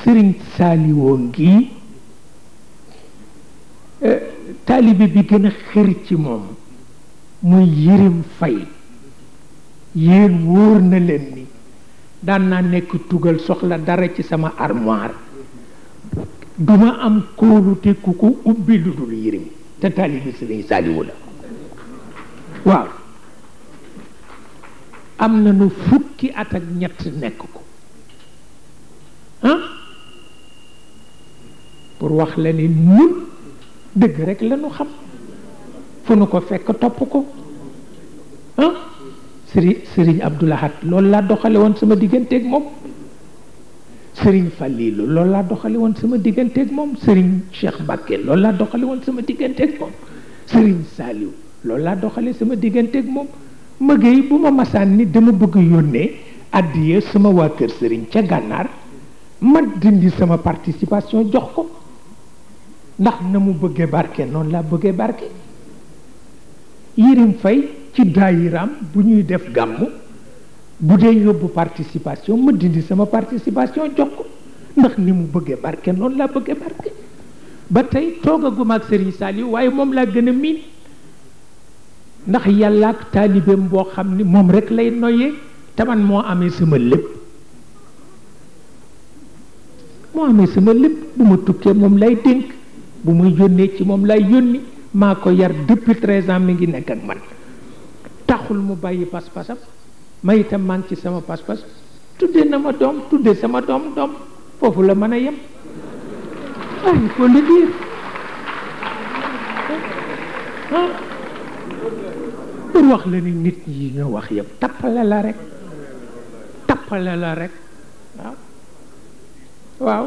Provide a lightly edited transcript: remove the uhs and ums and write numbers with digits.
sëriñ Saaliwoo ngi taalibe bi gën a xër ci moom muy Yirim Fay. yéen wóor na leen ni daan naa nekk tugal soxla dara ci sama armoire duma am kóolute ku ko ubbi lu dul Yirim te taalibe sëriñ Saaliwu la waaw am na nu fukki at ak ñett nekk ko pour wax la ni ñun dëgg rek la ñu xam fu nu ko fekk topp ko sëriñ Abdul Ahad loolu laa doxale woon sama digganteeg moom sëriñ Fallilu loolu laa doxale woon sama digganteeg moom sëriñ Cheikh Mbacke loolu laa doxale woon sama digganteeg moom sëriñ Saliou loolu laa doxale sama digganteeg moom mëgéey bu ma masaan ni dama bëgg yónnee addiya sama waa kër sëriñ ca gànnaar ma dindi sama participation jox ko ndax na mu bëggee barke noonu laa bëggee barke. Yirim Fay ci daayiraam bu ñuy def gàmmu bu dee yóbbu participation ma dindi sama participation jox ko ndax ni mu bëggee barke noonu laa bëggee barke. ba tey toogaguma ak Serigne Saliou waaye moom laa gën a miin ndax yàlla ak taalibeem boo xam ni moom rek lay noyyee te man moo amee sama lépp bu ma tukkee moom lay dénk bu muy yónnee ci moom lay yónni maa ko yar depuis 13 ans mi ngi nekk ak man taxul mu bàyyi pas-pasam ma itam maa ngi ci sama pas-pas tuddee na ma doom tuddee sama doom foofu la mën a yem il faut le dire pour wax la ni nit ñi ñoo wax yëpp tappale la rek waaw